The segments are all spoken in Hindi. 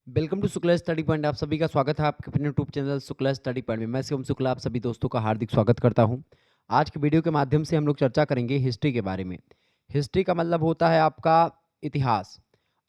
Welcome to Shukla study point. आप सभी का स्वागत है आपके अपने YouTube channel Shukla study point में। मैं शिवम शुक्ला आप सभी दोस्तों का हार्दिक स्वागत करता हूं। आज की वीडियो के माध्यम से हम लोग चर्चा करेंगे हिस्ट्री के बारे में। हिस्ट्री का मतलब होता है आपका इतिहास।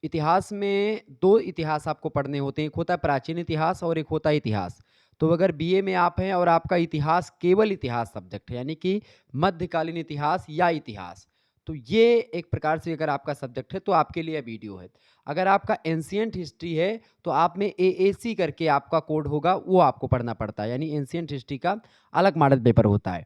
इतिहास में दो इतिहास आपको पढ़ने होते हैं, एक होता है प्राचीन इतिहास और एक होता है इतिहास। तो अगर बीए में आप हैं और आपका इतिहास केवल इतिहास सब्जेक्ट है, यानी कि मध्यकालीन इतिहास या इतिहास, तो ये एक प्रकार से अगर आपका सब्जेक्ट है तो आपके लिए वीडियो है। अगर आपका एंशिएंट हिस्ट्री है तो आप में एएसी करके आपका कोड होगा, वो आपको पढ़ना पड़ता है, यानी एंशिएंट हिस्ट्री का अलग मॉडल पेपर होता है।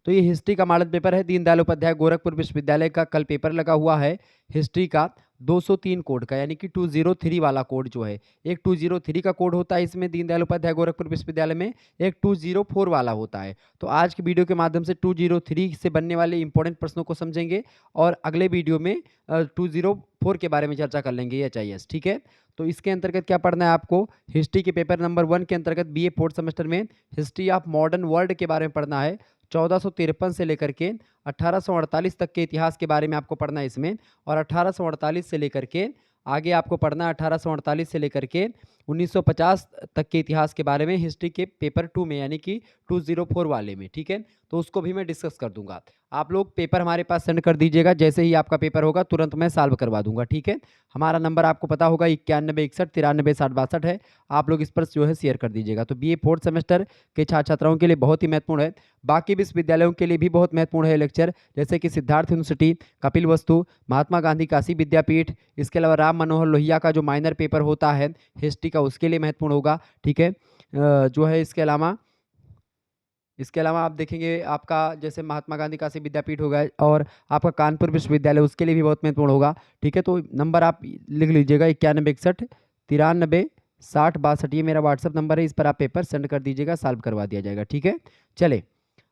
तो ये हिस्ट्री का मॉडल पेपर है। दीनदयाल उपाध्याय गोरखपुर विश्वविद्यालय का कल पेपर लगा हुआ है हिस्ट्री का 203 कोड का, यानी कि 203 वाला कोड जो है। एक 203 का कोड होता है इसमें दीनदयाल उपाध्याय गोरखपुर विश्वविद्यालय में, एक 204 वाला होता है। तो आज की वीडियो के माध्यम से 203 से बनने वाले इंपॉर्टेंट प्रश्नों को समझेंगे और अगले वीडियो में 204 के बारे में चर्चा कर लेंगे एचआईएस। ठीक है, तो इसके अंतर्गत क्या पढ़ना है आपको? हिस्ट्री के पेपर नंबर 1 के अंतर्गत बीए फोर्थ सेमेस्टर में हिस्ट्री ऑफ मॉडर्न वर्ल्ड के बारे में पढ़ना है। 1453 से लेकर के 1848 तक के इतिहास के बारे में आपको पढ़ना है इसमें, और 1848 से लेकर के आगे आपको पढ़ना है 1848 से लेकर के 1950 तक के इतिहास के बारे में हिस्ट्री के पेपर 2 में, यानी कि 204 वाले में। ठीक है, तो उसको भी मैं डिस्कस कर दूंगा। आप लोग पेपर हमारे पास सेंड कर दीजिएगा, जैसे ही आपका पेपर होगा तुरंत मैं सॉल्व करवा दूंगा। ठीक है, हमारा नंबर आपको पता होगा 9161 93 60 62 है। आप लोग इस पर जो है शेयर कर दीजिएगा। तो बीए फोर्थ सेमेस्टर के छात्र छात्राओं के लिए बहुत ही महत्वपूर्ण है। बाकी विश्वविद्यालयों के लिए भी बहुत महत्वपूर्ण है लेक्चर, जैसे कि सिद्धार्थ यूनिवर्सिटी, कपिल वस्तु, महात्मा गांधी काशी विद्यापीठ, इसके अलावा राम मनोहर लोहिया का जो माइनर पेपर होता है हिस्ट्री का, उसके लिए महत्वपूर्ण होगा। ठीक है, जो है इसके अलावा आप देखेंगे आपका जैसे महात्मा गांधी काशी विद्यापीठ होगा, और आपका कानपुर विश्वविद्यालय, उसके लिए भी बहुत महत्वपूर्ण होगा। ठीक है, तो नंबर आप लिख लीजिएगा 9161 93 60 62, ये मेरा व्हाट्सअप नंबर है। इस पर आप पेपर सेंड कर दीजिएगा, सॉल्व करवा दिया जाएगा। ठीक है, चले।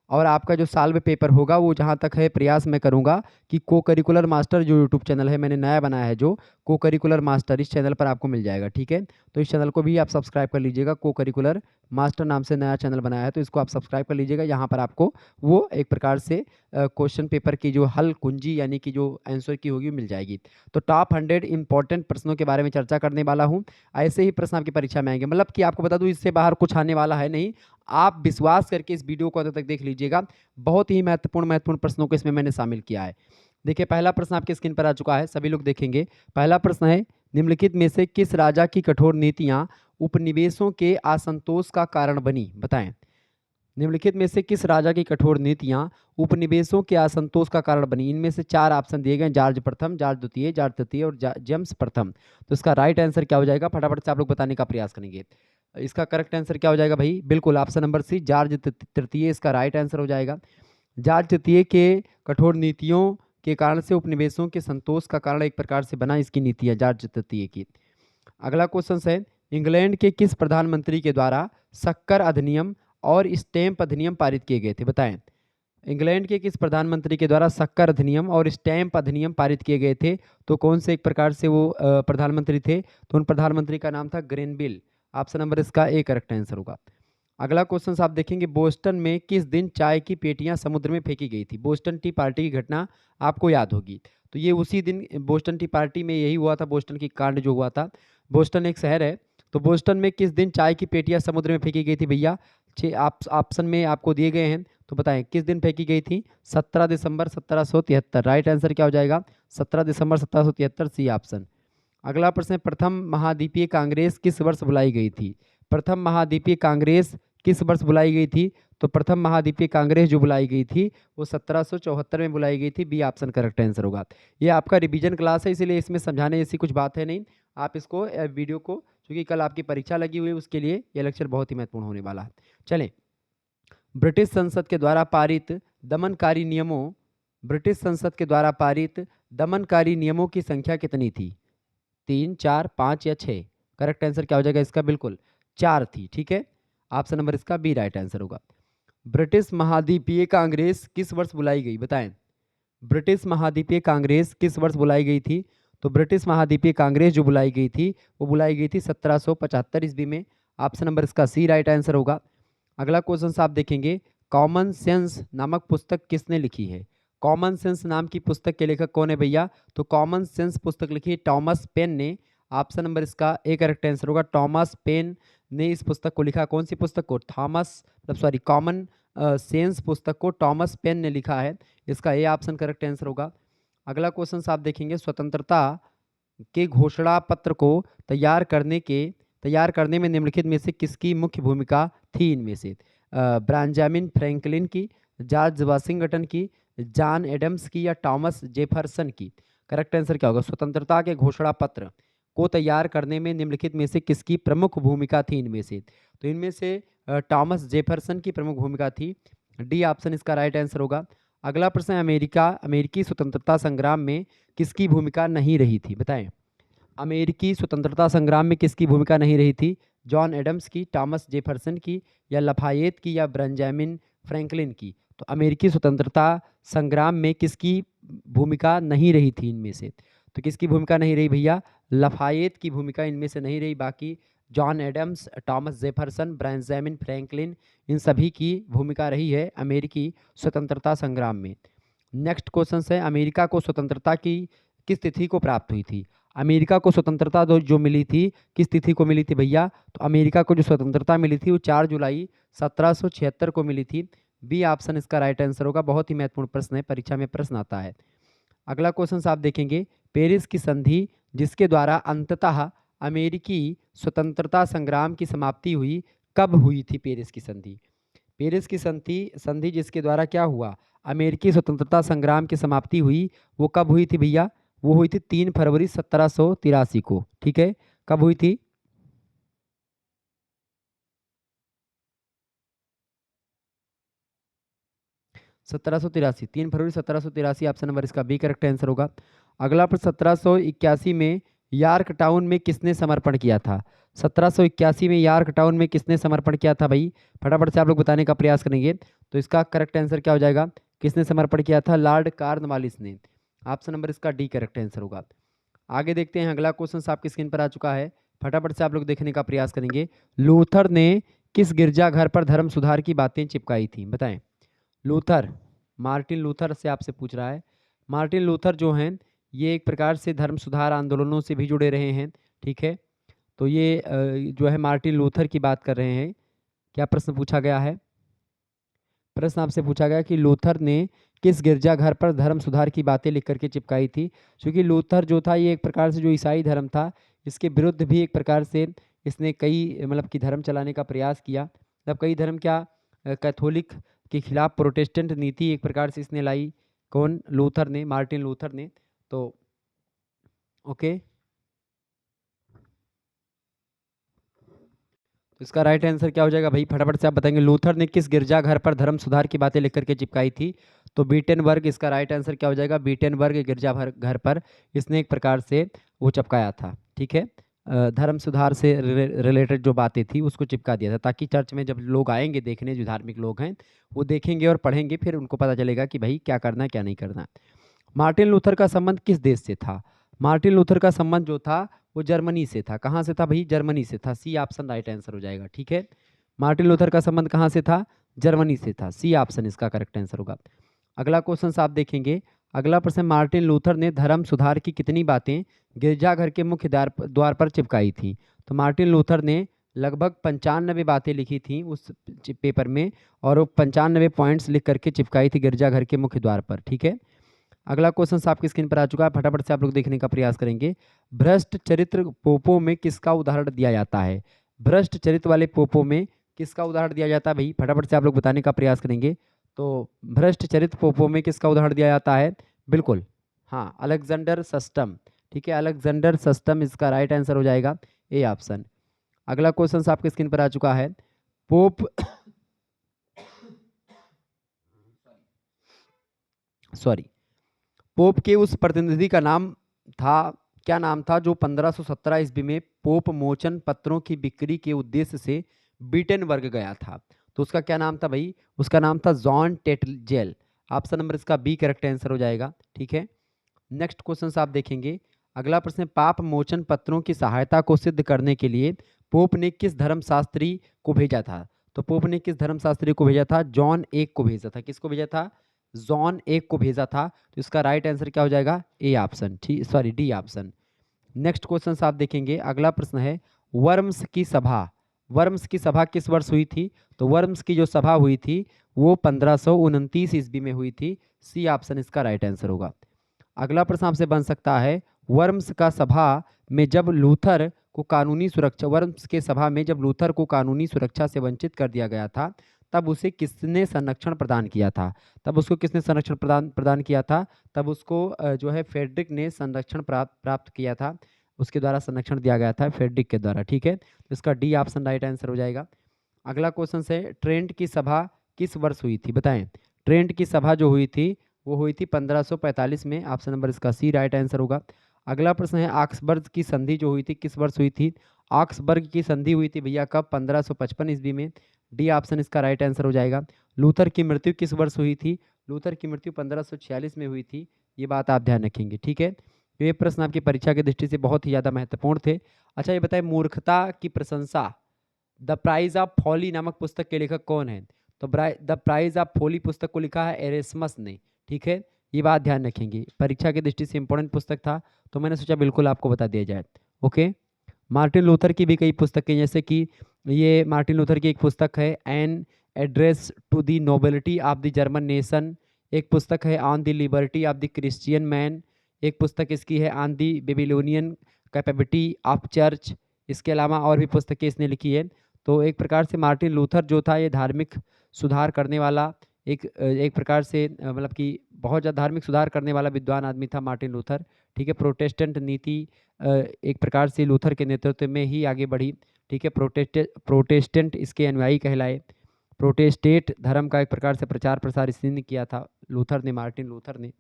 और आपका जो सॉल्व पेपर होगा वो जहाँ तक है प्रयास मैं करूँगा कि को करिकुलर मास्टर जो यूट्यूब चैनल है मैंने नया बनाया है, जो को करिकुलर मास्टर, इस चैनल पर आपको मिल जाएगा। ठीक है, तो इस चैनल को भी आप सब्सक्राइब कर लीजिएगा। को करिकुलर मास्टर नाम से नया चैनल बनाया है, तो इसको आप सब्सक्राइब कर लीजिएगा। यहाँ पर आपको वो एक प्रकार से क्वेश्चन पेपर की जो हल कुंजी, यानी कि जो आंसर की होगी, मिल जाएगी। तो टॉप 100 इंपॉर्टेंट प्रश्नों के बारे में चर्चा करने वाला हूँ। ऐसे ही प्रश्न आपकी परीक्षा में आएंगे, मतलब कि आपको बता दूं इससे बाहर कुछ आने वाला है नहीं। आप विश्वास करके इस वीडियो को अंत तक देख लीजिएगा। बहुत ही महत्वपूर्ण प्रश्नों को इसमें मैंने शामिल किया है। देखिए, पहला प्रश्न आपके स्क्रीन पर आ चुका है, सभी लोग देखेंगे। पहला प्रश्न है, निम्नलिखित में से किस राजा की कठोर नीतियां उपनिवेशों के असंतोष का कारण बनी? बताएं। निम्नलिखित में से किस राजा की कठोर नीतियां उपनिवेशों के असंतोष का कारण बनी? इनमें से चार ऑप्शन दिए गए, जॉर्ज प्रथम, जॉर्ज द्वितीय, जॉर्ज तृतीय और जेम्स प्रथम। तो इसका राइट आंसर क्या हो जाएगा? फटाफट से आप लोग बताने का प्रयास करेंगे। इसका करेक्ट आंसर क्या हो जाएगा भाई? बिल्कुल ऑप्शन नंबर सी, जॉर्ज तृतीय इसका राइट आंसर हो जाएगा। जॉर्ज तृतीय के कठोर नीतियों के कारण से उपनिवेशों के संतोष का कारण एक प्रकार से बना इसकी नीति है जॉर्ज तृतीय की। अगला क्वेश्चन है, इंग्लैंड के किस प्रधानमंत्री के द्वारा शक्कर अधिनियम और स्टैंप अधिनियम पारित किए गए थे? बताएं। इंग्लैंड के किस प्रधानमंत्री के द्वारा शक्कर अधिनियम और स्टैंप अधिनियम पारित किए गए थे? तो कौन से एक प्रकार से वो प्रधानमंत्री थे? तो उन प्रधानमंत्री का नाम था ग्रेनविल। ऑप्शन नंबर इसका ए करेक्ट आंसर होगा। अगला क्वेश्चन आप देखेंगे, बोस्टन में किस दिन चाय की पेटियां समुद्र में फेंकी गई थी? बोस्टन टी पार्टी की घटना आपको याद होगी। तो ये उसी दिन बोस्टन टी पार्टी में यही हुआ था, बोस्टन की कांड जो हुआ था। बोस्टन एक शहर है, तो बोस्टन में किस दिन चाय की पेटियां समुद्र में फेंकी गई थी भैया? छः ऑप्शन में आपको दिए गए हैं, तो बताएं किस दिन फेंकी गई थी? 17 दिसंबर 1773। राइट आंसर क्या हो जाएगा? 17 दिसंबर 1773, सी ऑप्शन। अगला प्रश्न है, प्रथम महाद्वीपीय कांग्रेस किस वर्ष बुलाई गई थी? प्रथम महाद्वीपीय कांग्रेस किस वर्ष बुलाई गई थी? तो प्रथम महाद्वीपीय कांग्रेस जो बुलाई गई थी वो 1774 में बुलाई गई थी। बी ऑप्शन करेक्ट आंसर होगा। ये आपका रिवीजन क्लास है, इसलिए इसमें समझाने जैसी कुछ बात है नहीं। आप इसको वीडियो को, क्योंकि कल आपकी परीक्षा लगी हुई है, उसके लिए यह लेक्चर बहुत ही महत्वपूर्ण होने वाला है। चलें, ब्रिटिश संसद के द्वारा पारित दमनकारी नियमों ब्रिटिश संसद के द्वारा पारित दमनकारी नियमों की संख्या कितनी थी? 3, 4, 5 या 6? करेक्ट आंसर क्या हो जाएगा इसका? बिल्कुल 4 थी। ठीक है, ऑप्शन नंबर इसका बी राइट आंसर होगा। ब्रिटिश महाद्वीपीय कांग्रेस किस वर्ष बुलाई गई? बताएं। ब्रिटिश महाद्वीपीय कांग्रेस किस वर्ष बुलाई गई थी? तो ब्रिटिश महाद्वीपीय कांग्रेस जो बुलाई गई थी वो बुलाई गई थी 1775 ईस्वी में। ऑप्शन नंबर इसका सी राइट आंसर होगा। अगला क्वेश्चन आप देखेंगे, कॉमन सेंस नामक पुस्तक किसने लिखी है? कॉमन सेंस नाम की पुस्तक के लेखक कौन है भैया? तो कॉमन सेंस पुस्तक लिखी है टॉमस पेन ने ऑप्शन नंबर इसका ए करेक्ट आंसर होगा। टॉमस पेन ने इस पुस्तक को लिखा। कौन सी पुस्तक को? थॉमस मतलब सॉरी कॉमन सेंस पुस्तक को टॉमस पेन ने लिखा है। इसका ए ऑप्शन करेक्ट आंसर होगा। अगला क्वेश्चन आप देखेंगे, स्वतंत्रता के घोषणा पत्र को तैयार करने में निम्नलिखित में से किसकी मुख्य भूमिका थी? इनमें से ब्रांजामिन फ्रैंकलिन की, जॉर्ज वाशिंगटन की, जॉन एडम्स की या टॉमस जेफरसन की? करेक्ट आंसर क्या होगा? स्वतंत्रता के घोषणा पत्र को तैयार करने में निम्नलिखित में से किसकी प्रमुख भूमिका थी इनमें से? तो इनमें से टॉमस जेफरसन की प्रमुख भूमिका थी। डी ऑप्शन इसका राइट आंसर होगा। अगला प्रश्न है, अमेरिकी स्वतंत्रता संग्राम में किसकी भूमिका नहीं रही थी? बताएं। अमेरिकी स्वतंत्रता संग्राम में किसकी भूमिका नहीं रही थी? जॉन एडम्स की, टॉमस जेफरसन की या लफायेत की या बेंजामिन फ्रैंकलिन की? तो अमेरिकी स्वतंत्रता संग्राम में किसकी भूमिका नहीं रही थी इनमें से? तो किसकी भूमिका नहीं रही भैया? लफायेत की भूमिका इनमें से नहीं रही। बाकी John Adams, Thomas Jefferson, Benjamin Franklin, इन सभी की भूमिका रही है अमेरिकी स्वतंत्रता संग्राम में। नेक्स्ट क्वेश्चन है, अमेरिका को स्वतंत्रता की किस तिथि को प्राप्त हुई थी? अमेरिका को स्वतंत्रता जो मिली थी, किस तिथि को मिली थी भैया? तो अमेरिका को जो स्वतंत्रता मिली थी वो 4 जुलाई 1776 को मिली थी। बी ऑप्शन इसका राइट आंसर होगा। बहुत ही महत्वपूर्ण प्रश्न है, परीक्षा में प्रश्न आता है। अगला क्वेश्चन आप देखेंगे, पेरिस की संधि जिसके द्वारा अंततः अमेरिकी स्वतंत्रता संग्राम की समाप्ति हुई, कब हुई थी पेरिस की संधि? पेरिस की संधि जिसके द्वारा क्या हुआ? अमेरिकी स्वतंत्रता संग्राम की समाप्ति हुई, वो कब हुई थी भैया? वो हुई थी 3 फरवरी 1783 को। ठीक है, कब हुई थी? सत्रह सौ तिरासी, 3 फरवरी 1783 ऑप्शन नंबर इसका बी करेक्ट आंसर होगा। अगला प्रश्न, 1781 में यॉर्क टाउन में किसने समर्पण किया था? 1781 में यॉर्क टाउन में किसने समर्पण किया था भाई? फटाफट से आप लोग बताने का प्रयास करेंगे। तो इसका करेक्ट आंसर क्या हो जाएगा? किसने समर्पण किया था? लॉर्ड कॉर्नवालिस ने। ऑप्शन नंबर इसका डी करेक्ट आंसर होगा। आगे देखते हैं, अगला क्वेश्चन आपकी स्क्रीन पर आ चुका है। फटाफट से आप लोग देखने का प्रयास करेंगे। लूथर ने किस गिरजाघर पर धर्म सुधार की बातें चिपकाई थी? बताएं। लूथर, मार्टिन लूथर से आपसे पूछ रहा है। मार्टिन लूथर जो हैं ये एक प्रकार से धर्म सुधार आंदोलनों से भी जुड़े रहे हैं। ठीक है, तो ये जो है मार्टिन लूथर की बात कर रहे हैं। क्या प्रश्न पूछा गया है? प्रश्न आपसे पूछा गया कि लूथर ने किस गिरजाघर पर धर्म सुधार की बातें लिख करके चिपकाई थी? क्योंकि लूथर जो था ये एक प्रकार से जो ईसाई धर्म था इसके विरुद्ध भी एक प्रकार से इसने कई मतलब कि धर्म चलाने का प्रयास किया। मतलब कई धर्म क्या, कैथोलिक के खिलाफ प्रोटेस्टेंट नीति एक प्रकार से इसने लाई। कौन? लूथर ने, मार्टिन लूथर ने। तो ओके, तो इसका राइट आंसर क्या हो जाएगा भाई? फटाफट से आप बताएंगे। लूथर ने किस गिरजाघर पर धर्म सुधार की बातें लिख करके चिपकाई थी? तो बीटेनबर्ग इसका राइट आंसर क्या हो जाएगा? बीटेनबर्ग गिरजाघर घर पर इसने एक प्रकार से वो चिपकाया था। ठीक है, धर्म सुधार से रिलेटेड जो बातें थी उसको चिपका दिया था, ताकि चर्च में जब लोग आएंगे देखने, जो धार्मिक लोग हैं वो देखेंगे और पढ़ेंगे, फिर उनको पता चलेगा कि भाई क्या करना है क्या नहीं करना। मार्टिन लूथर का संबंध किस देश से था? मार्टिन लूथर का संबंध जो था वो जर्मनी से था। कहाँ से था भाई? जर्मनी से था। सी ऑप्शन राइट आंसर हो जाएगा। ठीक है, मार्टिन लूथर का संबंध कहाँ से था? जर्मनी से था। सी ऑप्शन इसका करेक्ट आंसर होगा। अगला क्वेश्चन आप देखेंगे। अगला प्रश्न, मार्टिन लूथर ने धर्म सुधार की कितनी बातें गिरजाघर के मुख्य द्वार पर चिपकाई थी? तो मार्टिन लूथर ने लगभग 95 बातें लिखी थी उस पेपर में, और वो 95 पॉइंट्स लिख करके चिपकाई थी गिरजाघर के मुख्य द्वार पर। ठीक है, अगला क्वेश्चन आपकी स्क्रीन पर आ चुका है। फटाफट से आप लोग देखने का प्रयास करेंगे। भ्रष्ट चरित्र पोपों में किसका उदाहरण दिया जाता है? भ्रष्ट चरित्र वाले पोपों में किसका उदाहरण दिया जाता है भाई? फटाफट से आप लोग बताने का प्रयास करेंगे। तो भ्रष्ट चरित्र पोपों में किसका उदाहरण दिया जाता है? बिल्कुल, हाँ, अलेक्जेंडर सस्टम। ठीक है, अलेक्जेंडर सस्टम इसका राइट आंसर हो जाएगा, ए ऑप्शन। अगला क्वेश्चन आपकी स्क्रीन पर आ चुका है। पोप सॉरी, पोप के उस प्रतिनिधि का नाम था, क्या नाम था, जो 1517 ईस्वी में पोप मोचन पत्रों की बिक्री के उद्देश्य से बीटेनबर्ग गया था? तो उसका क्या नाम था भाई? उसका नाम था जॉन टेटजेल। ऑप्शन नंबर इसका बी करेक्ट आंसर हो जाएगा। ठीक है, नेक्स्ट क्वेश्चन आप देखेंगे। अगला प्रश्न, पाप मोचन पत्रों की सहायता को सिद्ध करने के लिए पोप ने किस धर्मशास्त्री को भेजा था? तो पोप ने किस धर्मशास्त्री को भेजा था? जॉन एक को भेजा था। किसको भेजा था? जॉन एक को भेजा था। तो इसका राइट आंसर क्या हो जाएगा? ए ऑप्शन, ठीक, sorry D option. Next question आप देखेंगे, अगला प्रश्न है वर्म्स की सभा। वर्म्स की सभा किस वर्ष हुई थी? तो वर्म्स की जो सभा हुई थी वो 1529 ईस्वी में हुई थी। सी ऑप्शन इसका राइट आंसर होगा। अगला प्रश्न आपसे बन सकता है, वर्म्स का सभा में जब लूथर को कानूनी सुरक्षा वर्म्स के सभा में जब लूथर को कानूनी सुरक्षा से वंचित कर दिया गया था, तब उसे किसने संरक्षण प्रदान किया था? तब उसको किसने संरक्षण प्रदान किया था? तब उसको जो है फेडरिक ने संरक्षण प्राप्त किया था। उसके द्वारा संरक्षण दिया गया था फेडरिक के द्वारा। ठीक है, तो इसका डी ऑप्शन राइट आंसर हो जाएगा। अगला क्वेश्चन है, ट्रेंट की सभा किस वर्ष हुई थी? बताएं। ट्रेंट की सभा जो हुई थी वो हुई थी 1545 में। ऑप्शन नंबर इसका सी राइट आंसर होगा। अगला प्रश्न है, ऑक्सबर्ग की संधि जो हुई थी किस वर्ष हुई थी? ऑक्सबर्ग की संधि हुई थी भैया कब? 1555 ईस्वी में। डी ऑप्शन इसका राइट आंसर हो जाएगा। लूथर की मृत्यु किस वर्ष हुई थी? लूथर की मृत्यु 1546 में हुई थी। ये बात आप ध्यान रखेंगे। ठीक है, तो ये प्रश्न आपकी परीक्षा की दृष्टि से बहुत ही ज़्यादा महत्वपूर्ण थे। अच्छा, ये बताएं, मूर्खता की प्रशंसा द प्राइज ऑफ फॉली नामक पुस्तक के लेखक कौन है? तो द प्राइज ऑफ फॉली पुस्तक को लिखा है एरेस्मस ने। ठीक है, ये बात ध्यान रखेंगे, परीक्षा की दृष्टि से इंपॉर्टेंट पुस्तक था, तो मैंने सोचा बिल्कुल आपको बता दिया जाए। ओके, मार्टिन लूथर की भी कई पुस्तकें, जैसे कि ये मार्टिन लूथर की एक पुस्तक है an address to the nobility of the German nation. एक पुस्तक है on the liberty of the Christian man. एक पुस्तक इसकी है on the Babylonian capability of church. इसके अलावा और भी पुस्तकें इसने लिखी है। तो एक प्रकार से मार्टिन लूथर जो था ये धार्मिक सुधार करने वाला एक प्रकार से मतलब कि बहुत ज़्यादा धार्मिक सुधार करने वाला विद्वान आदमी था मार्टिन लूथर। ठीक है, प्रोटेस्टेंट नीति एक प्रकार से लूथर के नेतृत्व में ही आगे बढ़ी। ठीक है, प्रोटेस्टेंट इसके अनुयायी कहलाए। प्रोटेस्टेंट धर्म का एक प्रकार से प्रचार प्रसार इसने किया था लूथर ने, मार्टिन लूथर ने।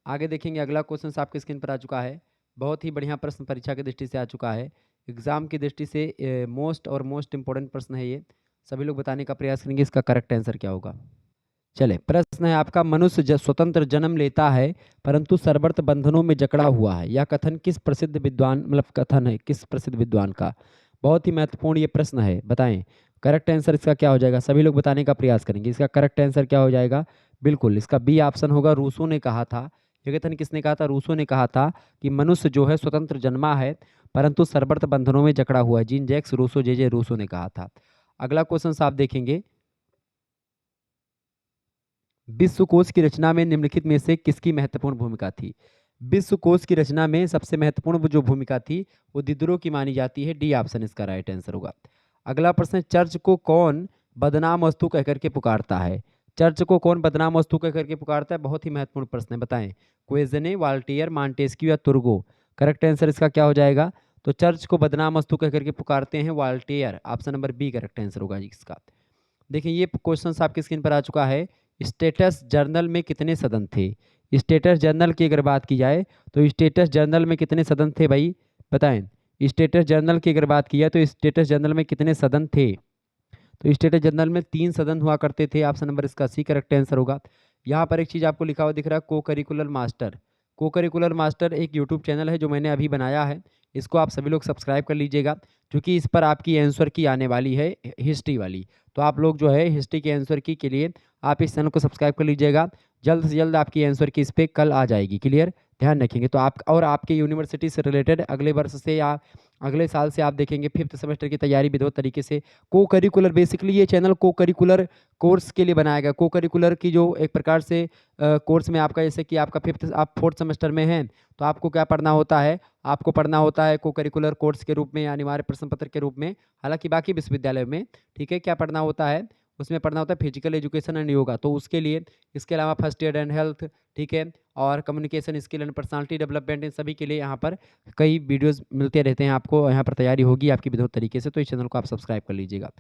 आगे देखेंगे, अगला क्वेश्चन आपके स्क्रीन पर आ चुका है। बहुत ही बढ़िया प्रश्न परीक्षा की दृष्टि से आ चुका है, एग्जाम की दृष्टि से मोस्ट इंपॉर्टेंट प्रश्न है ये। सभी लोग बताने का प्रयास करेंगे इसका करेक्ट आंसर क्या होगा। चले, प्रश्न है आपका, मनुष्य स्वतंत्र जन्म लेता है परंतु सर्वत्र बंधनों में जकड़ा हुआ है, यह कथन किस प्रसिद्ध विद्वान मतलब कथन है किस प्रसिद्ध विद्वान का? बहुत ही महत्वपूर्ण ये प्रश्न है, बताएं करेक्ट आंसर इसका क्या हो जाएगा। सभी लोग बताने का प्रयास करेंगे, इसका करेक्ट आंसर क्या हो जाएगा। बिल्कुल इसका बी ऑप्शन होगा। रूसो ने कहा था, ये कथन किसने कहा था? रूसो ने कहा था कि मनुष्य जो है स्वतंत्र जन्मा है परंतु सर्वत्र बंधनों में जकड़ा हुआ है। जीन जैक्स रूसो जे रूसो ने कहा था। अगला क्वेश्चन आप देखेंगे, विश्वकोश की रचना में निम्नलिखित में से किसकी महत्वपूर्ण भूमिका थी? विश्वकोश की रचना में सबसे महत्वपूर्ण जो भूमिका थी वो दिदरो की मानी जाती है। डी ऑप्शन इसका राइट आंसर होगा। अगला प्रश्न, चर्च को कौन बदनाम वस्तु कहकर के पुकारता है? चर्च को कौन बदनाम वस्तु कहकर के पुकारता है? बहुत ही महत्वपूर्ण प्रश्न है, बताएं। क्वेजने, वाल्टियर, मांटेस्क्यू या तुर्गो? करेक्ट आंसर इसका क्या हो जाएगा? तो चर्च को बदनाम वस्तु कहकर के पुकारते हैं Voltaire. Option number B correct answer होगा इसका। देखिए, ये क्वेश्चन आपकी स्क्रीन पर आ चुका है। स्टेटस जर्नल में कितने सदन थे? स्टेटस जर्नल की अगर बात की जाए तो स्टेटस जर्नल में कितने सदन थे भाई, बताएं। स्टेटस जर्नल की अगर बात की जाए तो स्टेटस जर्नल में कितने सदन थे? तो स्टेटस जर्नल में 3 सदन हुआ करते थे। ऑप्शन नंबर इसका सी करेक्ट आंसर होगा। यहाँ पर एक चीज़ आपको लिखा हुआ दिख रहा है, को करिकुलर मास्टर। को करिकुलर मास्टर एक यूट्यूब चैनल है जो मैंने अभी बनाया है, इसको आप सभी लोग सब्सक्राइब कर लीजिएगा, क्योंकि इस पर आपकी आंसर की आने वाली है हिस्ट्री वाली। तो आप लोग जो है हिस्ट्री के आंसर की के लिए आप इस चैनल को सब्सक्राइब कर लीजिएगा। जल्द से जल्द आपकी आंसर की इस पर कल आ जाएगी। क्लियर, ध्यान रखेंगे। तो आप और आपके यूनिवर्सिटी से रिलेटेड अगले वर्ष से या अगले साल से आप देखेंगे 5th सेमेस्टर की तैयारी विधिवत तरीके से। को करिकुलर, बेसिकली ये चैनल को करिकुलर कोर्स के लिए बनाया गया। को करिकुलर की जो एक प्रकार से कोर्स में आपका, जैसे कि आपका 5th आप 4th सेमेस्टर में हैं तो आपको क्या पढ़ना होता है? आपको पढ़ना होता है को करिकुलर कोर्स के रूप में या अनिवार्य प्रश्न पत्र के रूप में। हालांकि बाकी विश्वविद्यालय में, ठीक है, क्या पढ़ना होता है? उसमें पढ़ना होता है फिजिकल एजुकेशन एंड योगा। तो उसके लिए इसके अलावा फर्स्ट एड एंड हेल्थ, ठीक है, और communication skill and personality development, इन सभी के लिए यहाँ पर कई वीडियोस मिलते रहते हैं आपको। यहाँ पर तैयारी होगी आपकी विधिवत तरीके से, तो इस चैनल को आप सब्सक्राइब कर लीजिएगा।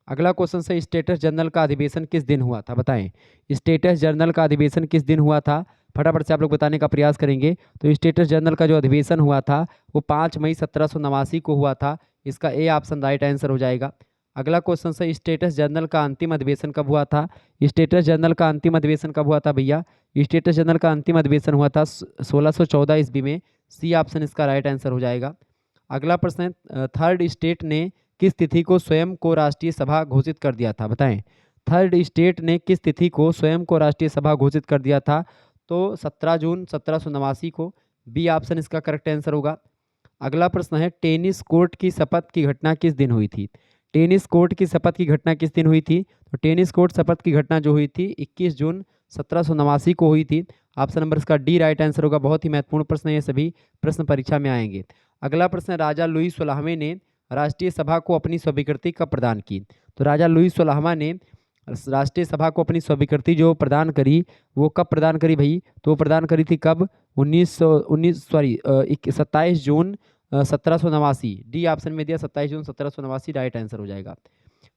अगला क्वेश्चन से, स्टेटस जर्नल का अधिवेशन किस दिन हुआ था? बताएं, स्टेटस जर्नल का अधिवेशन किस दिन हुआ था? फटाफट से आप लोग बताने का प्रयास करेंगे। तो स्टेटस जर्नल का जो अधिवेशन हुआ था वो 5 मई 1789 को हुआ था। इसका ए ऑप्शन राइट आंसर हो जाएगा। अगला क्वेश्चन से, स्टेटस जर्नल का अंतिम अधिवेशन कब हुआ था? स्टेटस जर्नल का अंतिम अधिवेशन कब हुआ था भैया? स्टेटस जर्नल का अंतिम अधिवेशन हुआ था 1614 ईस्वी में। सी ऑप्शन इसका राइट आंसर हो जाएगा। अगला प्रश्न है, थर्ड स्टेट ने किस तिथि को स्वयं को राष्ट्रीय सभा घोषित कर दिया था? बताएं, थर्ड स्टेट ने किस तिथि को स्वयं को राष्ट्रीय सभा घोषित कर दिया था? तो 17 जून 1789 को। बी ऑप्शन इसका करेक्ट आंसर होगा। अगला प्रश्न है, टेनिस कोर्ट की शपथ की घटना किस दिन हुई थी? टेनिस कोर्ट की शपथ की घटना किस दिन हुई थी? तो टेनिस कोर्ट शपथ की घटना जो हुई थी 21 जून 1789 को हुई थी। ऑप्शन नंबर इसका डी राइट आंसर होगा। बहुत ही महत्वपूर्ण प्रश्न है, ये सभी प्रश्न परीक्षा में आएंगे। अगला प्रश्न है, राजा लुई 16वें ने राष्ट्रीय सभा को अपनी स्वीकृति कब प्रदान की? तो राजा लुई 16वां ने राष्ट्रीय सभा को अपनी स्वीकृति जो प्रदान करी वो कब प्रदान करी भाई? तो वो प्रदान करी थी कब? 27 जून 1789। डी ऑप्शन में दिया 27 जून 1789 राइट आंसर हो जाएगा।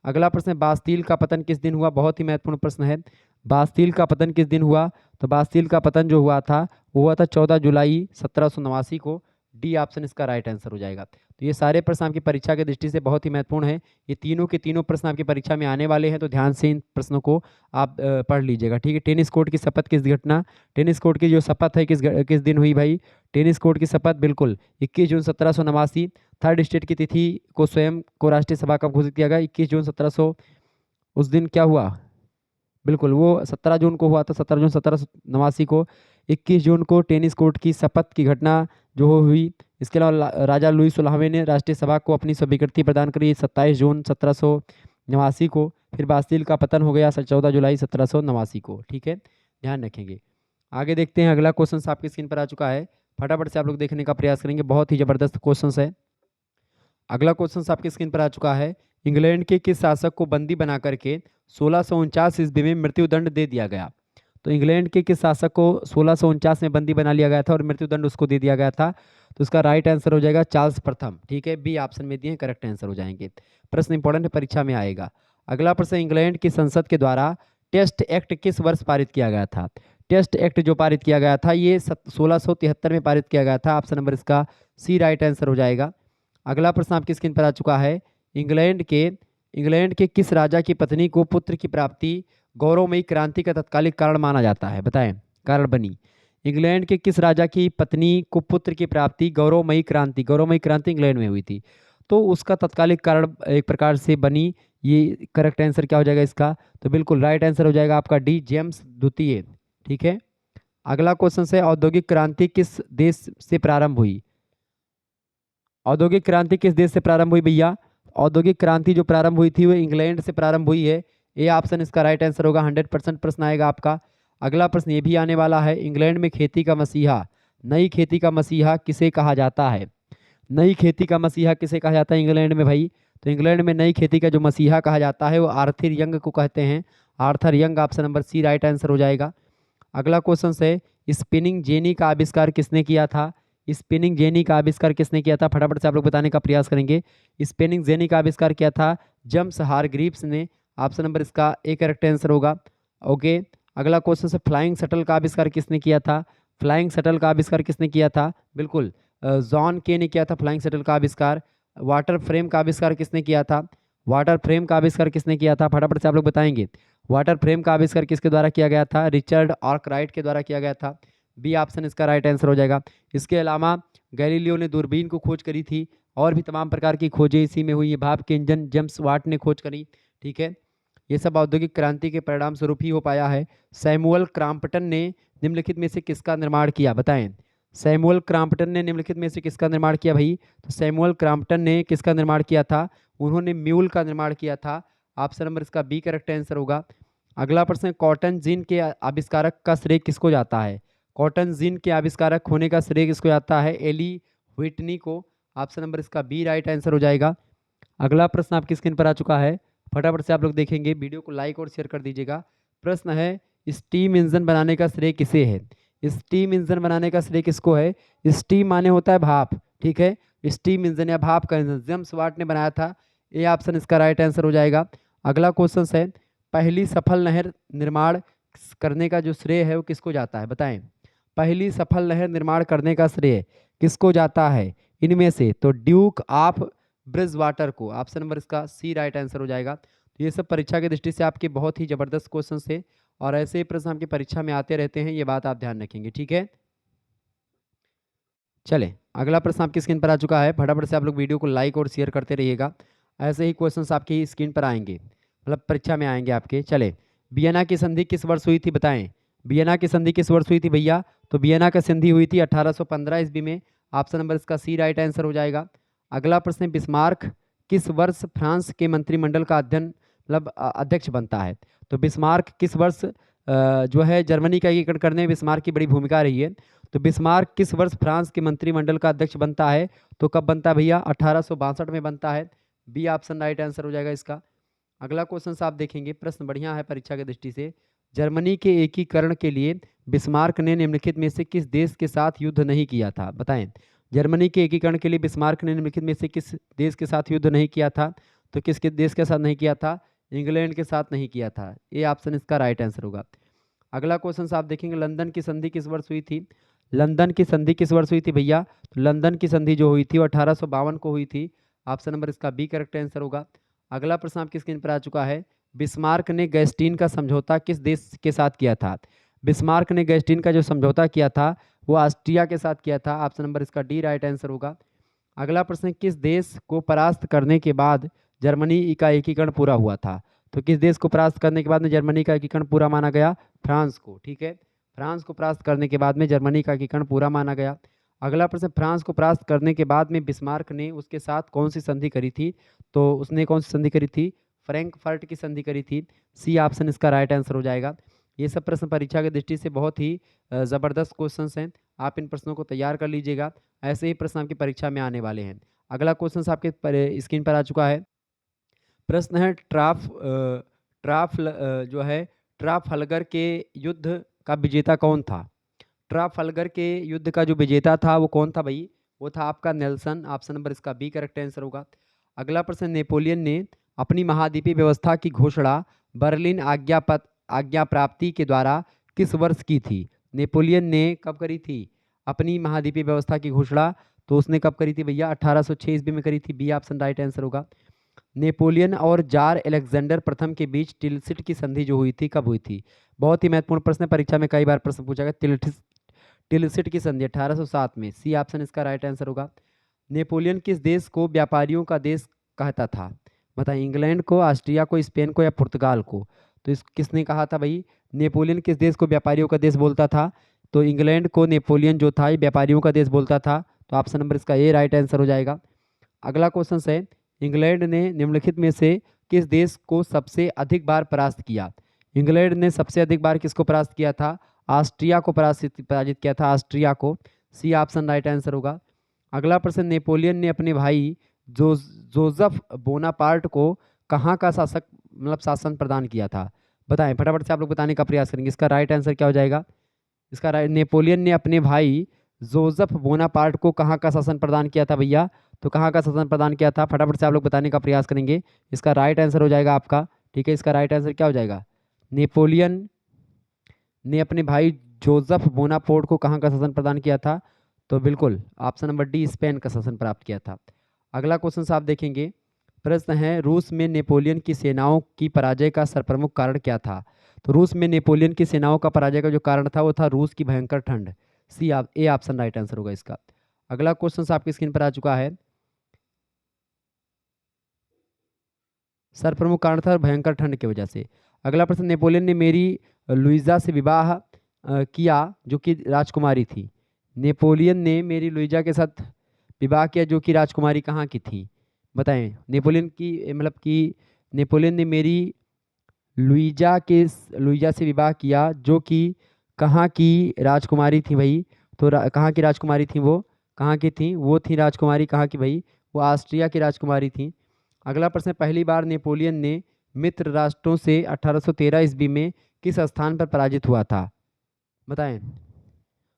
अगला प्रश्न है, बास्तील का पतन किस दिन हुआ? बहुत ही महत्वपूर्ण प्रश्न है। बास्तील का पतन किस दिन हुआ? तो बास्तील का पतन जो हुआ था वो हुआ था 14 जुलाई 1789 को। डी ऑप्शन इसका राइट आंसर हो जाएगा। तो ये सारे प्रश्न आपकी परीक्षा की दृष्टि से बहुत ही महत्वपूर्ण है। ये तीनों के तीनों प्रश्न आपकी परीक्षा में आने वाले हैं, तो ध्यान से इन प्रश्नों को आप पढ़ लीजिएगा, ठीक है। टेनिस कोर्ट की शपथ किस घटना, टेनिस कोर्ट की जो शपथ है किस दिन हुई भाई? टेनिस कोर्ट की शपथ बिल्कुल 21 जून 1789। थर्ड स्टेट की तिथि को स्वयं को राष्ट्रीय सभा कब घोषित किया गया? 21 जून 1700। उस दिन क्या हुआ? बिल्कुल वो 17 जून को हुआ था, 17 जून 1789 को। 21 जून को टेनिस कोर्ट की शपथ की घटना जो हुई। इसके अलावा राजा लुई 16वें ने राष्ट्रीय सभा को अपनी स्वीकृति प्रदान करी 27 जून 1789 को। फिर बास्तील का पतन हो गया 14 जुलाई 1789 को, ठीक है, ध्यान रखेंगे। आगे देखते हैं, अगला क्वेश्चन आपकी स्क्रीन पर आ चुका है, फटाफट से आप लोग देखने का प्रयास करेंगे, बहुत ही जबरदस्त क्वेश्चन है। अगला क्वेश्चन आपकी स्क्रीन पर आ चुका है, इंग्लैंड के किस शासक को बंदी बना करके 1649 ईस्वी में मृत्युदंड दे दिया गया? तो इंग्लैंड के किस शासक को 1649 में बंदी बना लिया गया था और मृत्युदंड उसको दे दिया गया था? तो इसका राइट आंसर हो जाएगा चार्ल्स प्रथम, ठीक है, बी ऑप्शन में दिए करेक्ट आंसर हो जाएंगे। प्रश्न इंपॉर्टेंट है, परीक्षा में आएगा। अगला प्रश्न, इंग्लैंड की संसद के द्वारा टेस्ट एक्ट किस वर्ष पारित किया गया था? टेस्ट एक्ट जो पारित किया गया था ये 1673 में पारित किया गया था। ऑप्शन नंबर इसका सी राइट आंसर हो जाएगा। अगला प्रश्न आपकी स्क्रीन पर आ चुका है, इंग्लैंड के किस राजा की पत्नी को पुत्र की प्राप्ति गौरवमयी क्रांति का तत्कालिक कारण माना जाता है? बताएं, कारण बनी। इंग्लैंड के किस राजा की पत्नी को पुत्र की प्राप्ति गौरवमयी क्रांति इंग्लैंड में हुई थी, तो उसका तत्कालिक कारण एक प्रकार से बनी। ये करेक्ट आंसर क्या हो जाएगा इसका? तो बिल्कुल राइट आंसर हो जाएगा आपका डी, जेम्स द्वितीय, ठीक है। अगला क्वेश्चन है, औद्योगिक क्रांति किस देश से प्रारंभ हुई? औद्योगिक क्रांति किस देश से प्रारंभ हुई भैया? औद्योगिक क्रांति जो प्रारंभ हुई थी वो इंग्लैंड से प्रारंभ हुई है। ए ऑप्शन इसका राइट आंसर होगा। 100% प्रश्न आएगा आपका। अगला प्रश्न ये भी आने वाला है, इंग्लैंड में खेती का मसीहा, नई खेती का मसीहा किसे कहा जाता है? नई खेती का मसीहा किसे कहा जाता है इंग्लैंड में भाई? तो इंग्लैंड में नई खेती का जो मसीहा कहा जाता है वो आर्थर यंग को कहते हैं, Arthur Young. Option number C right answer हो जाएगा। अगला क्वेश्चन है, स्पिनिंग जेनी का आविष्कार किसने किया था? स्पिनिंग जेनी का आविष्कार किसने किया था? फटाफट से आप लोग बताने का प्रयास करेंगे। स्पिनिंग जेनी का आविष्कार किया था जेम्स हारग्रीव्स ने। ऑप्शन नंबर इसका ए करेक्ट आंसर होगा। ओके, अगला क्वेश्चन है, फ्लाइंग शटल का आविष्कार किसने किया था? फ्लाइंग शटल का आविष्कार किसने किया था? बिल्कुल जॉन के ने किया था फ्लाइंग शटल का आविष्कार। वाटर फ्रेम का आविष्कार किसने किया था? वाटर फ्रेम का आविष्कार किसने किया था? फटाफट से आप लोग बताएंगे। वाटर फ्रेम का आविष्कार किसके द्वारा किया गया था? रिचर्ड आर्कराइट के द्वारा किया गया था। बी ऑप्शन इसका राइट आंसर हो जाएगा। इसके अलावा गैलीलियो ने दूरबीन को खोज करी थी, और भी तमाम प्रकार की खोजें इसी में हुई है। भाप के इंजन जेम्स वाट ने खोज करी, ठीक है। ये सब औद्योगिक क्रांति के परिणाम स्वरूप ही हो पाया है। सैमुअल क्रॉम्पटन ने निम्नलिखित में से किसका निर्माण किया? बताएं, सैमुअल क्रॉम्पटन ने निम्नलिखित में से किसका निर्माण किया भाई? तो सैमुअल क्रॉम्पटन ने किसका निर्माण किया था? उन्होंने म्यूल का निर्माण किया था। ऑप्शन नंबर इसका बी करेक्ट आंसर होगा। अगला प्रश्न, कॉटन जीन के आविष्कारक का श्रेय किसको जाता है? कॉटन जीन के आविष्कारक होने का श्रेय किसको जाता है? एली व्हिटनी को। ऑप्शन नंबर इसका बी राइट आंसर हो जाएगा। अगला प्रश्न आपकी स्क्रीन पर आ चुका है, फटाफट से आप लोग देखेंगे, वीडियो को लाइक और शेयर कर दीजिएगा। प्रश्न है, स्टीम इंजन बनाने का श्रेय किसे है? स्टीम इंजन बनाने का श्रेय किसको है? स्टीम माने होता है भाप, ठीक है। स्टीम इंजन या भाप का इंजन जेम्स वाट ने बनाया था। ए ऑप्शन इसका राइट आंसर हो जाएगा। अगला क्वेश्चन है, पहली सफल नहर निर्माण करने का जो श्रेय है वो किसको जाता है? बताएं, पहली सफल नहर निर्माण करने का श्रेय किसको जाता है इनमें से? तो ड्यूक ऑफ ब्रिजवाटर को। ऑप्शन नंबर इसका सी राइट आंसर हो जाएगा। तो ये सब परीक्षा की दृष्टि से आपके बहुत ही जबरदस्त क्वेश्चन थे, और ऐसे ही प्रश्न आपकी परीक्षा में आते रहते हैं, ये बात आप ध्यान रखेंगे, ठीक है। चले, अगला प्रश्न आपकी स्क्रीन पर आ चुका है, फटाफट से आप लोग वीडियो को लाइक और शेयर करते रहिएगा। ऐसे ही क्वेश्चंस आपकी स्क्रीन पर आएंगे, मतलब परीक्षा में आएंगे आपके। चले, वियना की संधि किस वर्ष हुई थी? बताएं, वियना की संधि किस वर्ष हुई थी भैया? तो वियना की संधि हुई थी 1815 ईस्वी में। ऑप्शन नंबर इसका सी राइट आंसर हो जाएगा। अगला प्रश्न, बिस्मार्क किस वर्ष फ्रांस के मंत्रिमंडल का अध्यक्ष बनता है? तो बिस्मार्क किस वर्ष जो है जर्मनी का एकीकरण करने में बिस्मार्क की बड़ी भूमिका रही है। तो बिस्मार्क किस वर्ष फ्रांस के मंत्रिमंडल का अध्यक्ष बनता है? तो कब बनता है भैया? 1862 में बनता है। बी ऑप्शन राइट आंसर हो जाएगा इसका। अगला क्वेश्चन आप देखेंगे, प्रश्न बढ़िया है परीक्षा की दृष्टि से। जर्मनी के एकीकरण के लिए बिस्मार्क ने निम्नलिखित में से किस देश के साथ युद्ध नहीं किया था? बताएं। जर्मनी के एकीकरण के लिए बिस्मार्क ने निम्नलिखित में से किस देश के साथ युद्ध नहीं किया था? तो किसके देश के साथ नहीं किया था? इंग्लैंड के साथ नहीं किया था। ये ऑप्शन इसका राइट आंसर होगा। अगला क्वेश्चन आप देखेंगे, लंदन की संधि किस वर्ष हुई थी? लंदन की संधि किस वर्ष हुई थी भैया? तो लंदन की संधि जो हुई थी वो 1852 को हुई थी। ऑप्शन नंबर इसका बी करेक्ट आंसर होगा। अगला प्रश्न आपकी स्क्रीन पर आ चुका है, बिस्मार्क ने गैस्टीन का समझौता किस देश के साथ किया था? बिस्मार्क ने गैस्टीन का जो समझौता किया था वो ऑस्ट्रिया के साथ किया था। ऑप्शन नंबर इसका डी राइट आंसर होगा। अगला प्रश्न, किस देश को परास्त करने के बाद जर्मनी का एकीकरण पूरा हुआ था? तो किस देश को परास्त करने के बाद में जर्मनी का एकीकरण पूरा माना गया? फ्रांस को। ठीक है, फ्रांस को परास्त करने के बाद में जर्मनी का एकीकरण पूरा माना गया। अगला प्रश्न, फ्रांस को परास्त करने के बाद में बिस्मार्क ने उसके साथ कौन सी संधि करी थी? तो उसने कौन सी संधि करी थी? फ्रैंकफर्ट की संधि करी थी। सी ऑप्शन इसका राइट आंसर हो जाएगा। ये सब प्रश्न परीक्षा की दृष्टि से बहुत ही ज़बरदस्त क्वेश्चन हैं। आप इन प्रश्नों को तैयार कर लीजिएगा, ऐसे ही प्रश्न आपकी परीक्षा में आने वाले हैं। अगला क्वेश्चन आपके स्क्रीन पर आ चुका है। प्रश्न है, जो है ट्राफलगर के युद्ध का विजेता कौन था? ट्राफलगर के युद्ध का जो विजेता था वो कौन था भाई? वो था आपका नेल्सन। ऑप्शन नंबर इसका बी करेक्ट आंसर होगा। अगला प्रश्न, नेपोलियन ने अपनी महाद्वीपीय व्यवस्था की घोषणा बर्लिन आज्ञा प्राप्ति के द्वारा किस वर्ष की थी? नेपोलियन ने कब करी थी अपनी महाद्वीपीय व्यवस्था की घोषणा? तो उसने कब करी थी भैया? 1806 ईस्वी में करी थी। बी ऑप्शन राइट आंसर होगा। नेपोलियन और जार अलेक्जेंडर प्रथम के बीच टिलसिट की संधि जो हुई थी कब हुई थी? बहुत ही महत्वपूर्ण प्रश्न है, परीक्षा में कई बार प्रश्न पूछा गया। टिलसिट की संधि 1807 में। सी ऑप्शन इसका राइट आंसर होगा। नेपोलियन किस देश को व्यापारियों का देश कहता था? बताइए, इंग्लैंड को, ऑस्ट्रिया को, स्पेन को या पुर्तगाल को? तो इस किसने कहा था भाई? नेपोलियन किस देश को व्यापारियों का देश बोलता था? तो इंग्लैंड को नेपोलियन जो था ये व्यापारियों का देश बोलता था। तो ऑप्शन नंबर इसका ए राइट आंसर हो जाएगा। अगला क्वेश्चन है, इंग्लैंड ने निम्नलिखित में से किस देश को सबसे अधिक बार परास्त किया? इंग्लैंड ने सबसे अधिक बार किसको परास्त किया था? ऑस्ट्रिया को पराजित किया था, ऑस्ट्रिया को। सी ऑप्शन राइट आंसर होगा। अगला प्रश्न, नेपोलियन ने अपने भाई जोसेफ बोनापार्ट को कहाँ का शासन प्रदान किया था? बताएं, फटाफट से आप लोग बताने का प्रयास करेंगे। इसका राइट आंसर क्या हो जाएगा? इसका राइट, नेपोलियन ने अपने भाई जोसेफ बोनापार्ट को कहाँ का शासन प्रदान किया था भैया? तो कहाँ का शासन प्रदान किया था? फटाफट से आप लोग बताने का प्रयास करेंगे। इसका राइट आंसर हो जाएगा आपका, ठीक है, इसका राइट आंसर क्या हो जाएगा? नेपोलियन ने अपने भाई जोसेफ बोनापार्ट को कहाँ का शासन प्रदान किया था? तो बिल्कुल ऑप्शन नंबर डी, स्पेन का शासन प्राप्त किया था। अगला क्वेश्चन आप देखेंगे, प्रश्न है, रूस में नेपोलियन की सेनाओं की पराजय का सर्वप्रमुख कारण क्या था? तो रूस में नेपोलियन की सेनाओं का पराजय का जो कारण था वो था रूस की भयंकर ठंड। ए ऑप्शन राइट आंसर होगा इसका। अगला क्वेश्चन आपकी स्क्रीन पर आ चुका है, सर्वप्रमुख कारण था भयंकर ठंड की वजह से। अगला प्रश्न, नेपोलियन ने मेरी लुइजा से विवाह किया जो कि राजकुमारी थी। नेपोलियन ने मेरी लुइजा के साथ विवाह किया जो कि राजकुमारी कहाँ की थी? बताएं, नेपोलियन ने मेरी लुइजा से विवाह किया जो कि कहाँ की राजकुमारी थी भाई? तो कहाँ की राजकुमारी थी वो? कहाँ की थी वो? थी राजकुमारी कहाँ की भाई? वो ऑस्ट्रिया की राजकुमारी थी। अगला प्रश्न, पहली बार नेपोलियन ने मित्र राष्ट्रों से 1813 ईस्वी में किस स्थान पर पराजित हुआ था? बताएं।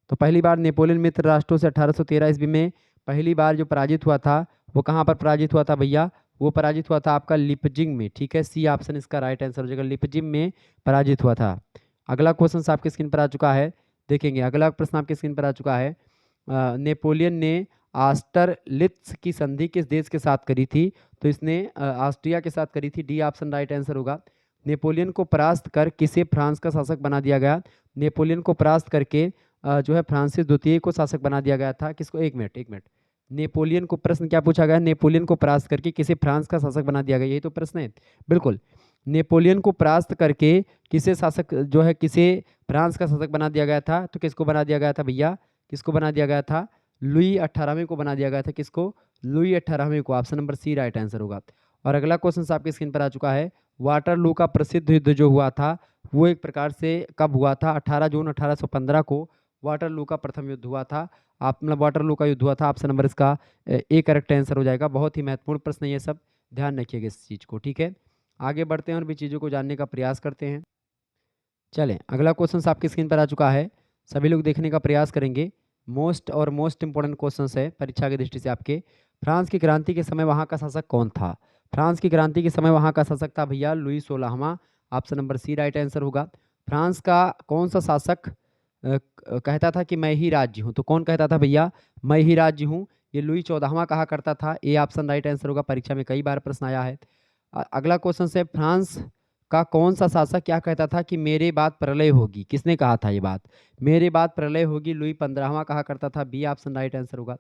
तो पहली बार नेपोलियन मित्र राष्ट्रों से 1813 ईस्वी में पहली बार जो पराजित हुआ था वो कहाँ पर पराजित हुआ था भैया? वो पराजित हुआ था आपका लिपजिंग में। ठीक है, सी ऑप्शन इसका राइट आंसर हो जाएगा, लिपजिंग में पराजित हुआ था। अगला क्वेश्चन आपके स्क्रीन पर आ चुका है, देखेंगे। अगला प्रश्न आपके स्क्रीन पर आ चुका है, नेपोलियन ने ऑस्टरलित्ज की संधि किस देश के साथ करी थी? तो इसने ऑस्ट्रिया के साथ करी थी। डी ऑप्शन राइट आंसर होगा। नेपोलियन को परास्त कर किसे फ्रांस का शासक बना दिया गया? नेपोलियन को परास्त करके जो है फ्रांसिस द्वितीय को शासक बना दिया गया था। किसको? एक मिनट, नेपोलियन को, प्रश्न क्या पूछा गया? नेपोलियन को परास्त करके किसे फ्रांस का शासक बना दिया गया, यही तो प्रश्न है। बिल्कुल, नेपोलियन को परास्त करके किसे शासक जो है किसे फ्रांस का शासक बना दिया गया था? तो किसको बना दिया गया था भैया? किसको बना दिया गया था? लुई 18वें को बना दिया गया था। किसको? लुई 18वें को। Option number C right answer होगा। और अगला क्वेश्चन आपकी स्क्रीन पर आ चुका है। वाटरलू का प्रसिद्ध युद्ध जो हुआ था वो एक प्रकार से कब हुआ था? 18 जून 1815 को वाटरलू का प्रथम युद्ध हुआ था। आप मतलब वाटरलू का युद्ध हुआ था। ऑप्शन नंबर इसका ए करेक्ट आंसर हो जाएगा। बहुत ही महत्वपूर्ण प्रश्न ये सब, ध्यान रखिएगा इस चीज़ को, ठीक है। आगे बढ़ते हैं और भी चीज़ों को जानने का प्रयास करते हैं। चलें, अगला क्वेश्चन आपकी स्क्रीन पर आ चुका है। सभी लोग देखने का प्रयास करेंगे। मोस्ट इंपॉर्टेंट क्वेश्चन है परीक्षा की दृष्टि से आपके। फ्रांस की क्रांति के समय वहाँ का शासक कौन था? फ्रांस की क्रांति के समय वहाँ का शासक था भैया लुई 16वां। Option number C right answer होगा। फ्रांस का कौन सा शासक कहता था कि मैं ही राज्य हूँ? तो कौन कहता था भैया? मैं ही राज्य हूँ। ये लुई 14वां कहा करता था। ए ऑप्शन राइट आंसर होगा। परीक्षा में कई बार प्रश्न आया है। अगला क्वेश्चन है, फ्रांस का कौन सा शासक क्या कहता था कि मेरे बाद प्रलय होगी? किसने कहा था ये बात? मेरे बाद प्रलय होगी लुई 15वां कहा करता था। बी ऑप्शन राइट आंसर होगा।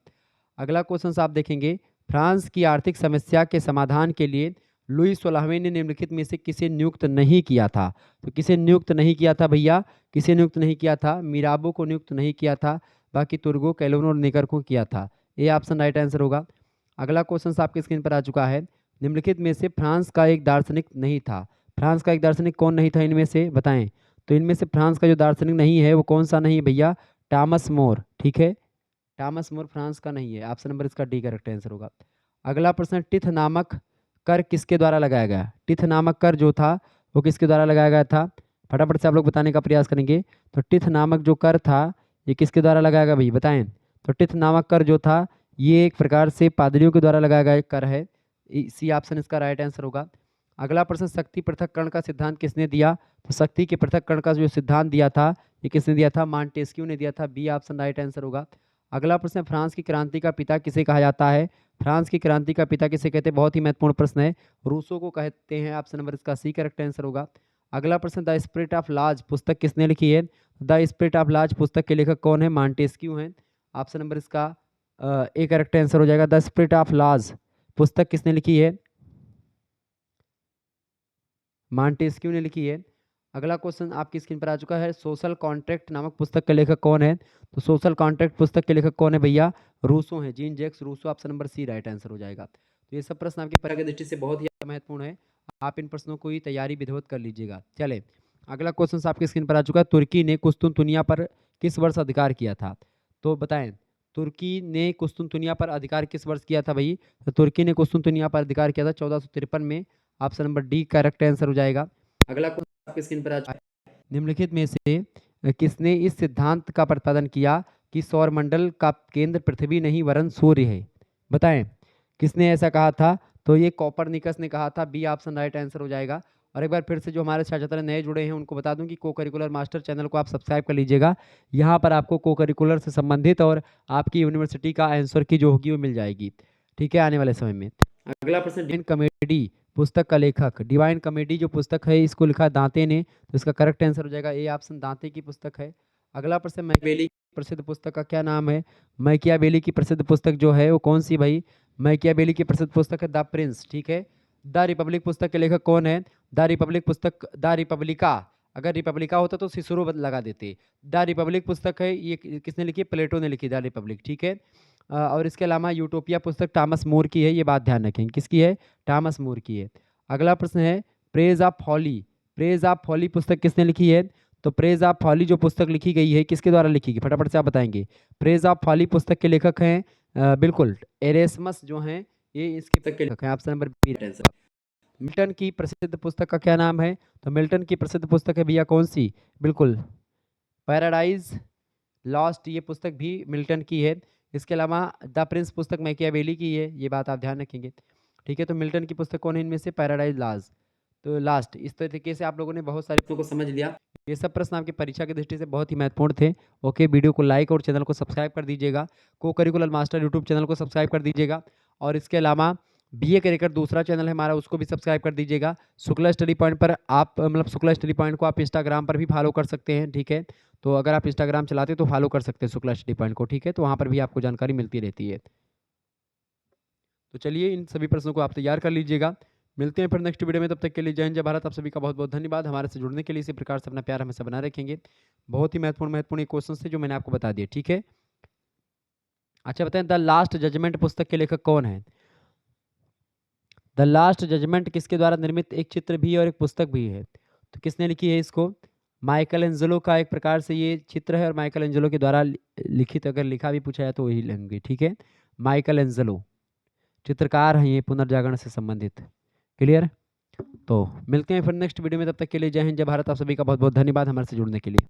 अगला क्वेश्चन आप देखेंगे, फ्रांस की आर्थिक समस्या के समाधान के लिए लुई 16वें ने निम्नलिखित में से किसे नियुक्त नहीं किया था? तो किसे नियुक्त नहीं किया था भैया? किसे नियुक्त नहीं किया था? मिराबो को नियुक्त नहीं किया था। बाकी तुर्गो, कैलोन और नेकर को किया था। ए ऑप्शन राइट आंसर होगा। अगला क्वेश्चन आपके स्क्रीन पर आ चुका है। निम्नलिखित में से फ्रांस का एक दार्शनिक नहीं था। फ्रांस का एक दार्शनिक कौन नहीं था इनमें से? बताएं। तो इनमें से फ्रांस का जो दार्शनिक नहीं है वो कौन सा नहीं है भैया? टॉमस मोर, ठीक है। टॉमस मोर फ्रांस का नहीं है। ऑप्शन नंबर इसका डी करेक्ट आंसर होगा। अगला प्रश्न, टिथ नामक कर किसके द्वारा लगाया गया? टिथ नामक कर जो था वो किसके द्वारा लगाया गया था? फटाफट से आप लोग बताने का प्रयास करेंगे। तो टिथ नामक जो कर था ये किसके द्वारा लगाया गया भाई? बताएं। तो टिथ नामक कर जो था ये एक प्रकार से पादरियों के द्वारा लगाया गया कर है। सी ऑप्शन इसका राइट आंसर होगा। अगला प्रश्न, शक्ति पृथक्करण का सिद्धांत किसने दिया? तो शक्ति के पृथक्करण का जो सिद्धांत दिया था ये किसने दिया था? मॉन्टेस्क्यू ने दिया था। बी ऑप्शन राइट आंसर होगा। अगला प्रश्न, फ्रांस की क्रांति का पिता किसे कहा जाता है? फ्रांस की क्रांति का पिता किसे कहते हैं? बहुत ही महत्वपूर्ण प्रश्न है। रूसो को कहते हैं। ऑप्शन नंबर इसका सी करेक्ट आंसर होगा। अगला प्रश्न, द स्पिरिट ऑफ लाज पुस्तक किसने लिखी है? द स्पिरिट ऑफ लाज पुस्तक के लेखक कौन है? मॉन्टेस्क्यू हैं। ऑप्शन नंबर इसका ए करेक्ट आंसर हो जाएगा। द स्पिरिट ऑफ लाज पुस्तक किसने लिखी है? मॉन्टेस्क्यू ने लिखी है। अगला क्वेश्चन आपकी स्क्रीन पर आ चुका है। सोशल कॉन्ट्रैक्ट नामक पुस्तक के लेखक कौन है? तो सोशल कॉन्ट्रैक्ट पुस्तक के लेखक कौन है भैया? रूसो हैं, Jean Jacques Rousseau. Option number C right answer हो जाएगा। तो ये सब प्रश्न आपकी परीक्षा की दृष्टि से बहुत ही महत्वपूर्ण है। आप इन प्रश्नों को ही तैयारी विधिवत कर लीजिएगा। चले, अगला क्वेश्चन आपकी स्क्रीन पर आ चुका है। तुर्की ने कुस्तुनतुनिया पर किस वर्ष अधिकार किया था? तो बताएं। तुर्की ने कुस्तुनतुनिया पर अधिकार किस वर्ष किया था भाई? तो तुर्की ने कुस्तुनतुनिया पर अधिकार किया था 1453 में। Option number D correct answer हो जाएगा। अगला क्वेश्चन आपकी स्क्रीन पर आ चुका है। निम्नलिखित में से किसने इस सिद्धांत का प्रतिपादन किया कि सौरमंडल का केंद्र पृथ्वी नहीं वरन सूर्य है? बताएं, किसने ऐसा कहा था? तो ये कॉपरनिकस ने कहा था। बी ऑप्शन राइट आंसर हो जाएगा। और एक बार फिर से जो हमारे छात्र नए जुड़े हैं उनको बता दूं कि को करिकुलर मास्टर चैनल को आप सब्सक्राइब कर लीजिएगा। यहाँ पर आपको को करिकुलर से संबंधित और आपकी यूनिवर्सिटी का आंसर की जो होगी वो मिल जाएगी, ठीक है, आने वाले समय में। अगला प्रश्न, डिवाइन कॉमेडी पुस्तक का लेखक। डिवाइन कॉमेडी जो पुस्तक है इसको लिखा दांते ने, तो इसका करेक्ट आंसर हो जाएगा ए ऑप्शन, दांते की पुस्तक है। अगला प्रश्न, मैकियावेली की प्रसिद्ध पुस्तक का क्या नाम है? मैकियावेली की प्रसिद्ध पुस्तक जो है वो कौन सी भाई? मैकियावेली की प्रसिद्ध पुस्तक है द प्रिंस, ठीक है। द रिपब्लिक पुस्तक के लेखक कौन है? द रिपब्लिक पुस्तक, द रिपब्लिका, अगर रिपब्लिका होता तो सिसरो लगा देते। द रिपब्लिक पुस्तक है ये किसने लिखी? प्लेटो ने लिखी द रिपब्लिक, ठीक है। और इसके अलावा यूटोपिया पुस्तक टॉमस मोर की है। ये बात ध्यान रखें, किसकी है? टॉमस मोर की है। अगला प्रश्न है, praise of folly, praise of folly पुस्तक किसने लिखी है? तो प्रेज ऑफ फॉली जो पुस्तक लिखी गई है किसके द्वारा लिखी गई? फटाफट से आप बताएंगे। प्रेज ऑफ फॉली पुस्तक के लेखक हैं बिल्कुल एरेस्मस जो हैं, ये इसके पुस्तक के लेखक हैं। Option number B answer. Milton की प्रसिद्ध पुस्तक का क्या नाम है? तो मिल्टन की प्रसिद्ध पुस्तक है भैया कौन सी? बिल्कुल पैराडाइज लॉस्ट, ये पुस्तक भी मिल्टन की है। इसके अलावा द प्रिंस पुस्तक मैकियावेली की है। ये बात आप ध्यान रखेंगे, ठीक है। तो मिल्टन की पुस्तक कौन है इनमें से? पैराडाइज लास्ट, तो लास्ट। इस तरीके से आप लोगों ने बहुत सारे प्रश्नों को समझ लिया। ये सब प्रश्न आपकी परीक्षा की दृष्टि से बहुत ही महत्वपूर्ण थे। ओके, वीडियो को लाइक और चैनल को सब्सक्राइब कर दीजिएगा। को करिकुलर मास्टर यूट्यूब चैनल को सब्सक्राइब कर दीजिएगा। और इसके अलावा बीए करिकुलर दूसरा चैनल है हमारा, उसको भी सब्सक्राइब कर दीजिएगा। शुक्ला स्टडी पॉइंट पर आप मतलब शुक्ला स्टडी पॉइंट को आप इंस्टाग्राम पर भी फॉलो कर सकते हैं, ठीक है। तो अगर आप इंस्टाग्राम चलाते हैं तो फॉलो कर सकते हैं शुक्ला स्टडी पॉइंट को, ठीक है। तो वहाँ पर भी आपको जानकारी मिलती रहती है। तो चलिए इन सभी प्रश्नों को आप तैयार कर लीजिएगा। मिलते हैं फिर नेक्स्ट वीडियो में, तब तक के लिए जय हिंद जय भारत। आप सभी का बहुत बहुत धन्यवाद हमारे से जुड़ने के लिए। इसी प्रकार से अपना प्यार हमेशा बना रखेंगे। बहुत ही महत्वपूर्ण क्वेश्चन थे जो मैंने आपको बता दिए, ठीक है। अच्छा बताएं, द लास्ट जजमेंट पुस्तक के लेखक कौन है? द लास्ट जजमेंट किसके द्वारा निर्मित एक चित्र भी है और एक पुस्तक भी है, तो किसने लिखी है इसको? माइकल एंजेलो का एक प्रकार से ये चित्र है और माइकल एंजेलो के द्वारा लिखित अगर लिखा भी पूछा है तो वही लेंगे, ठीक है। माइकल एंजेलो चित्रकार हैं ये, पुनर्जागरण से संबंधित। क्लियर? तो मिलते हैं फिर नेक्स्ट वीडियो में, तब तक के लिए जय हिंद जय भारत। आप सभी का बहुत बहुत धन्यवाद हमारे से जुड़ने के लिए।